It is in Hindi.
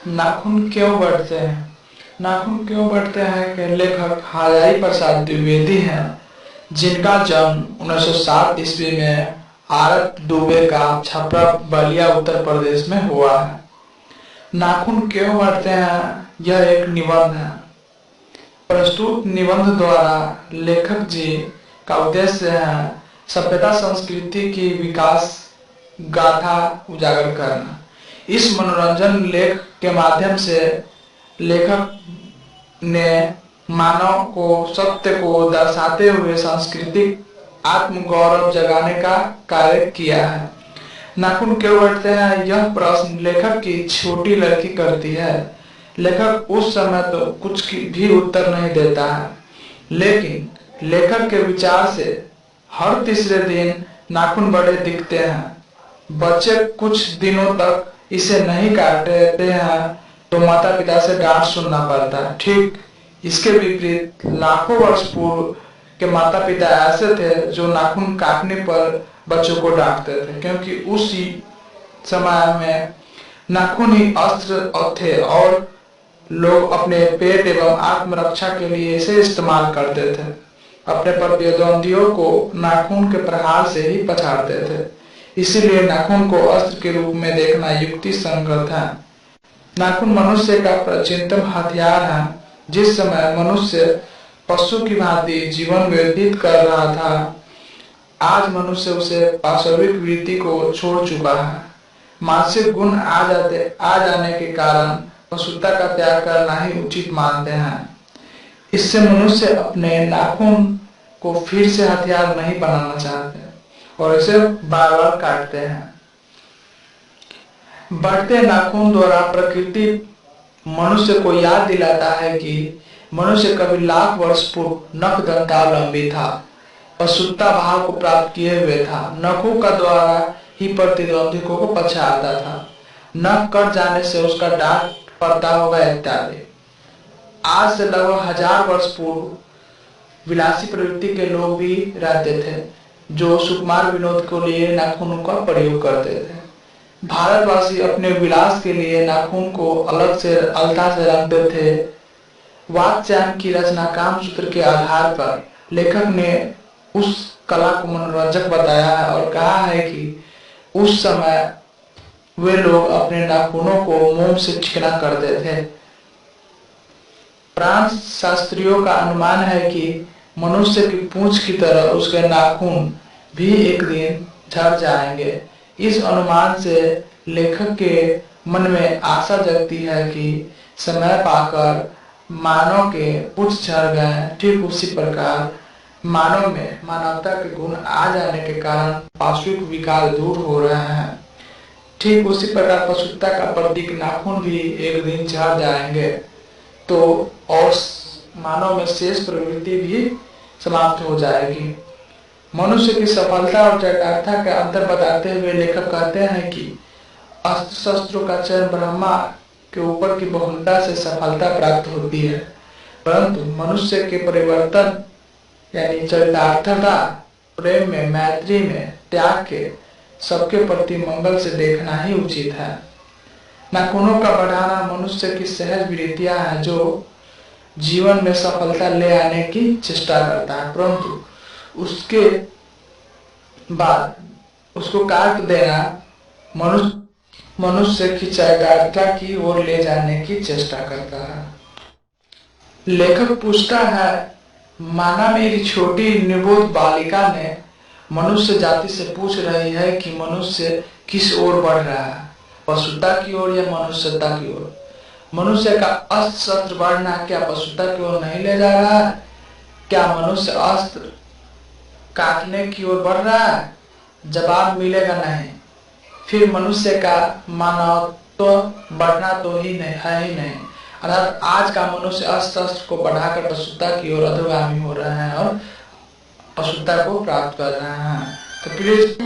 नाखून क्यों बढ़ते हैं? नाखून क्यों बढ़ते हैं के लेखक हजारी प्रसाद द्विवेदी हैं, जिनका जन्म 1907 ईस्वी में आरत दुबे का छपरा बलिया उत्तर प्रदेश में हुआ है। नाखून क्यों बढ़ते हैं, यह एक निबंध है। प्रस्तुत निबंध द्वारा लेखक जी का उद्देश्य है सभ्यता संस्कृति की विकास गाथा उजागर करना। इस मनोरंजन लेख के माध्यम से लेखक ने मानव को सत्य को दर्शाते हुए सांस्कृतिक आत्मगौरव जगाने का कार्य किया है। नाखून क्यों बढ़ते हैं, यह प्रश्न लेखक की छोटी लड़की करती है। लेखक उस समय तो कुछ भी उत्तर नहीं देता है, लेकिन लेखक के विचार से हर तीसरे दिन नाखून बड़े दिखते हैं। बच्चे कुछ दिनों तक इसे नहीं काटते हैं तो माता पिता से डांट सुनना पड़ता है। ठीक इसके विपरीत लाखों वर्ष पूर्व के माता पिता ऐसे थे जो नाखून काटने पर बच्चों को डांटते थे, क्योंकि उसी समय में नाखून ही अस्त्र थे और लोग अपने पेट एवं आत्मरक्षा के लिए इसे इस्तेमाल करते थे। अपने प्रतिद्वंदियों को नाखून के प्रहार से ही पछाड़ते थे। इसीलिए नाखून को अस्त्र के रूप में देखना युक्ति संगत है। नाखून मनुष्य का प्राचीनतम हथियार है। जिस समय मनुष्य पशु की भांति जीवन व्यतीत कर रहा था, आज मनुष्य उसे पाशविक वृत्ति को छोड़ चुका है। मानसिक गुण आ जाने के कारण पशुता का त्याग करना ही उचित मानते हैं। इससे मनुष्य अपने नाखून को फिर से हथियार नहीं बनाना चाहते और इसे बार बार काटते हैं। बढ़ते नाखून द्वारा प्रकृति मनुष्य को याद दिलाता है कि मनुष्य कभी लाख वर्ष पूर्व नख दंतावलंबी था, पशुता भाव को प्राप्त किए हुए था, नखों का द्वारा ही प्रतिद्वंदी को पछाड़ता था, नख कट जाने से उसका डांट पड़ता होगा इत्यादि। आज से लगभग 1000 वर्ष पूर्व विलासी प्रवृत्ति के लोग भी रहते थे, जो सुकुमार विनोद के लिए नाखूनों का प्रयोग करते थे। भारतवासी अपने विलास के लिए नाखून को अलग से अलता से रखते थे। वाक्यान की रचना कामसूत्र के आधार पर लेखक ने उस कला को मनोरंजक बताया है और कहा है कि उस समय वे लोग अपने नाखूनों को मोम से चिकना करते थे। प्राण शास्त्रियों का अनुमान है कि मनुष्य की पूंछ की तरह उसके नाखून भी एक दिन झड़ जाएंगे। इस अनुमान से लेखक के मन में आशा जगती है कि समय पाकर मानव के पुच्छ झड़ गए। ठीक उसी प्रकार मानव में मानवता के गुण आ जाने के कारण पाशविक विकार दूर हो रहे हैं। ठीक उसी प्रकार पशुता का प्रतीक नाखून भी एक दिन झड़ जाएंगे तो और मानव में शेष प्रवृत्ति भी समाप्त हो जाएगी। मनुष्य की सफलता और चरितार्थ का अंतर बताते हुए लेखक कहते हैं कि अस्त्र शस्त्रों का चयन ब्रह्मा के ऊपर की बहुलता से सफलता प्राप्त होती है, परंतु मनुष्य के परिवर्तन यानी चरितार्थता, प्रेम में, मैत्री में, त्याग के, सबके प्रति मंगल से देखना ही उचित है। नाखूनों का बढ़ाना मनुष्य की सहज वृत्तियां है जो जीवन में सफलता ले आने की चेष्टा करता है, परंतु उसके बाद उसको काट देना मनुष्य की चरितार्थता की ओर ले जाने की चेष्टा करता है। लेखक पूछता है, माना मेरी छोटी निबोध बालिका ने मनुष्य जाति से पूछ रही है कि मनुष्य किस ओर बढ़ रहा है, पशुता की ओर या मनुष्यता की ओर। मनुष्य का अस्त्र शस्त्र बढ़ना क्या पशुता की ओर नहीं ले जा रहा है? क्या मनुष्य अस्त्र काटने की ओर बढ़ रहा है? जवाब मिलेगा नहीं। फिर मनुष्य का मानवत्व बढ़ना तो ही नहीं है ही नहीं। अर्थात आज का मनुष्य अस्त्र शस्त्र को बढ़ाकर पशुता की ओर अधोगामी हो रहे हैं और पशुता को प्राप्त कर रहे हैं। तो प्लीज